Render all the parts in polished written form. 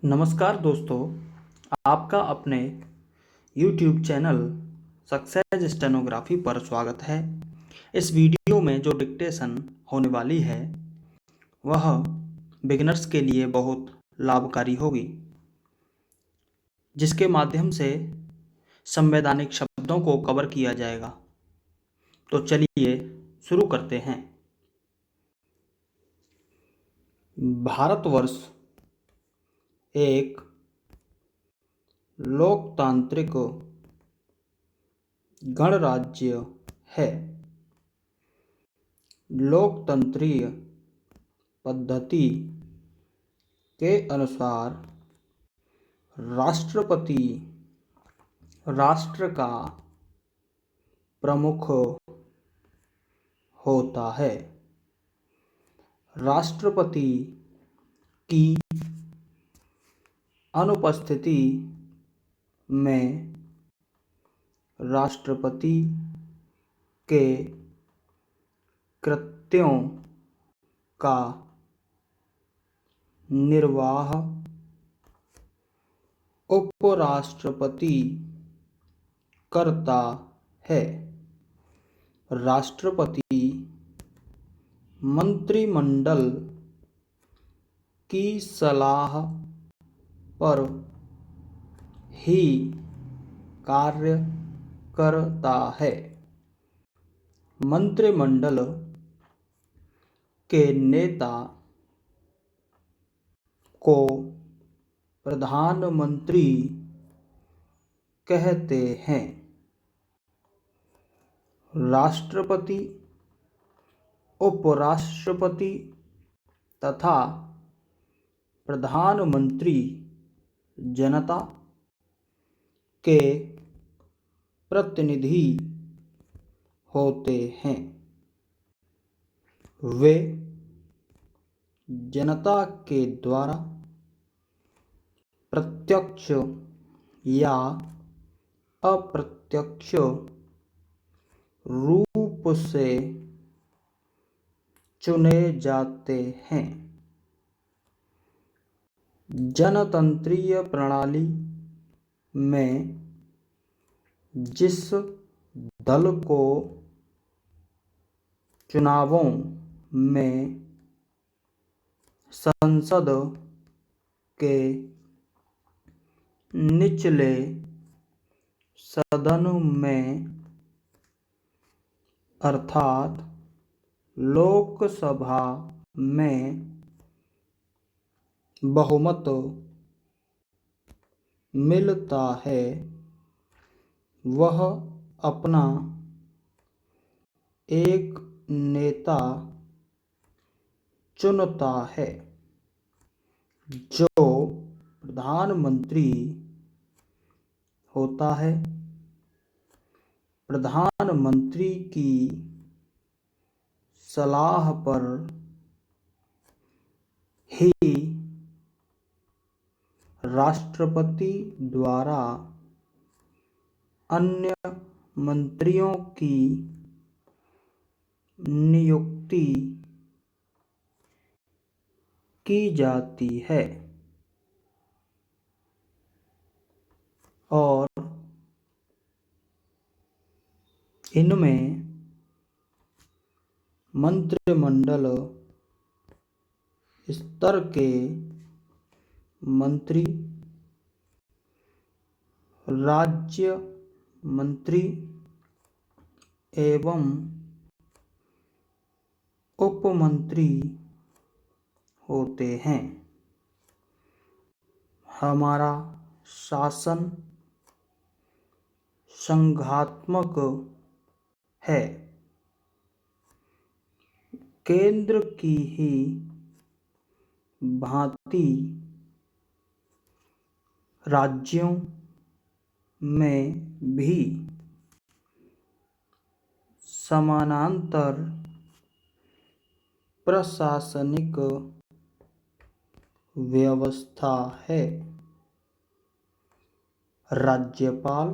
नमस्कार दोस्तों, आपका अपने YouTube चैनल सक्सेस स्टेनोग्राफी पर स्वागत है। इस वीडियो में जो डिक्टेशन होने वाली है वह बिगिनर्स के लिए बहुत लाभकारी होगी, जिसके माध्यम से संवैधानिक शब्दों को कवर किया जाएगा। तो चलिए शुरू करते हैं। भारतवर्ष एक लोकतांत्रिक गणराज्य है। लोकतंत्रीय पद्धति के अनुसार राष्ट्रपति राष्ट्र का प्रमुख होता है। राष्ट्रपति की अनुपस्थिति में राष्ट्रपति के कृत्यों का निर्वाह उपराष्ट्रपति करता है। राष्ट्रपति मंत्रिमंडल की सलाह पर ही कार्य करता है। मंत्रिमंडल के नेता को प्रधानमंत्री कहते हैं। राष्ट्रपति, उपराष्ट्रपति तथा प्रधानमंत्री जनता के प्रतिनिधि होते हैं। वे जनता के द्वारा प्रत्यक्ष या अप्रत्यक्ष रूप से चुने जाते हैं। जनतंत्रीय प्रणाली में जिस दल को चुनावों में संसद के निचले सदन में अर्थात लोकसभा में बहुमत मिलता है, वह अपना एक नेता चुनता है, जो प्रधानमंत्री होता है। प्रधानमंत्री की सलाह पर ही राष्ट्रपति द्वारा अन्य मंत्रियों की नियुक्ति की जाती है और इनमें मंत्रिमंडल स्तर के मंत्री, राज्य मंत्री एवं उपमंत्री होते हैं। हमारा शासन संघात्मक है। केंद्र की ही भांति राज्यों में भी समानांतर प्रशासनिक व्यवस्था है। राज्यपाल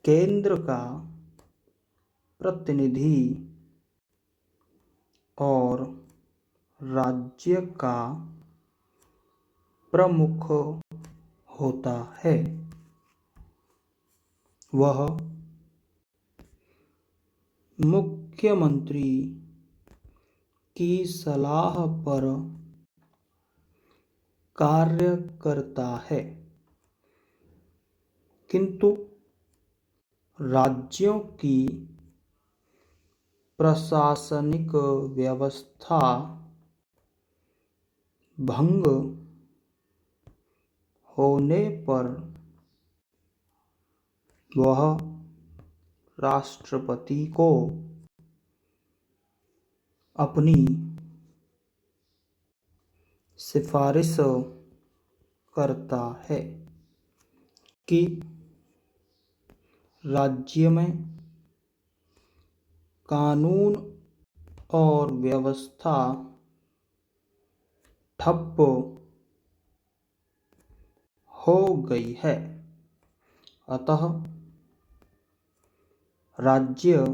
केंद्र का प्रतिनिधि और राज्य का प्रमुख होता है। वह मुख्यमंत्री की सलाह पर कार्य करता है, किंतु राज्यों की प्रशासनिक व्यवस्था भंग होने पर वह राष्ट्रपति को अपनी सिफारिश करता है कि राज्य में कानून और व्यवस्था ठप हो गई है, अतः राज्य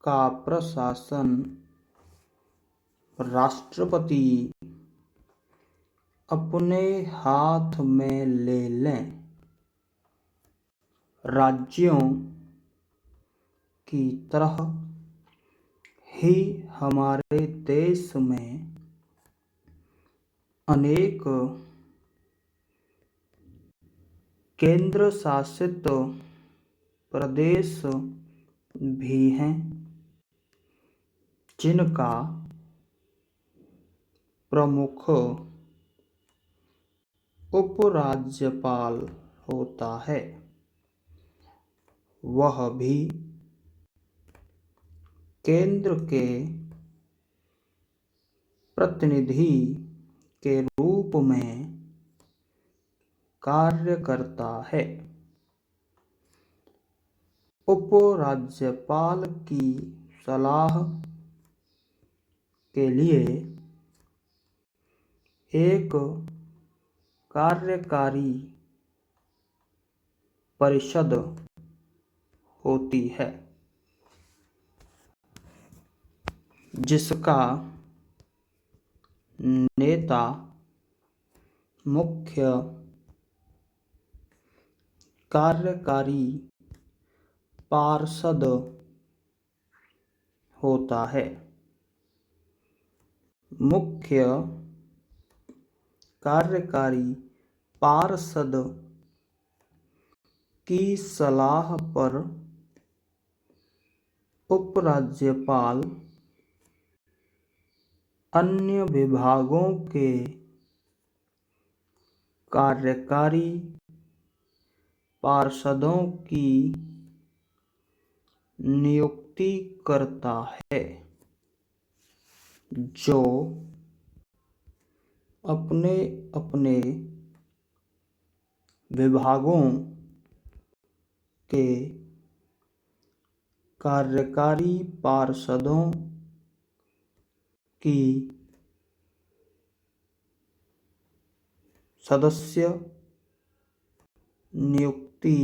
का प्रशासन राष्ट्रपति अपने हाथ में ले लें। राज्यों की तरह ही हमारे देश में अनेक केंद्र शासित प्रदेश भी हैं, जिनका प्रमुख उपराज्यपाल होता है। वह भी केंद्र के प्रतिनिधि के रूप में कार्य करता है। उपराज्यपाल की सलाह के लिए एक कार्यकारी परिषद होती है, जिसका नेता मुख्य कार्यकारी पार्षद होता है। मुख्य कार्यकारी पार्षद की सलाह पर उपराज्यपाल अन्य विभागों के कार्यकारी पार्षदों की नियुक्ति करता है, जो अपने अपने विभागों के कार्यकारी पार्षदों की सदस्य नियुक्ति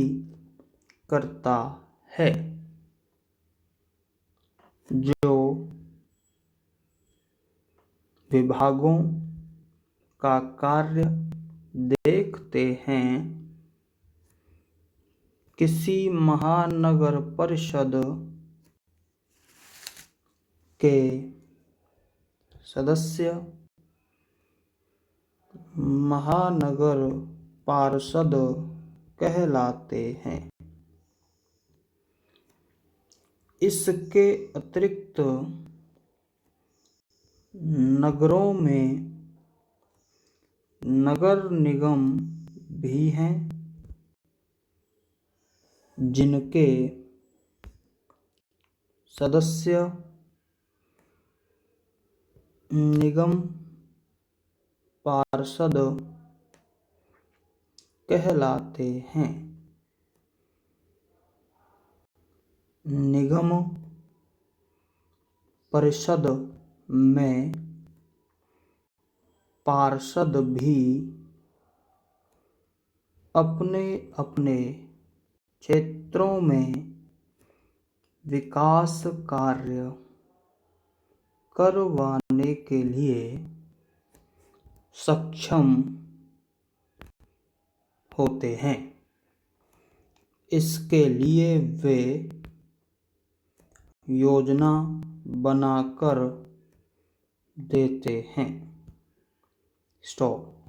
करता है, जो विभागों का कार्य देखते हैं। किसी महानगर परिषद के सदस्य महानगर पार्षद कहलाते हैं। इसके अतिरिक्त नगरों में नगर निगम भी हैं, जिनके सदस्य निगम पार्षद कहलाते हैं। निगम परिषद में पार्षद भी अपने अपने क्षेत्रों में विकास कार्य करवाने के लिए सक्षम होते हैं। इसके लिए वे योजना बनाकर देते हैं। स्टॉप।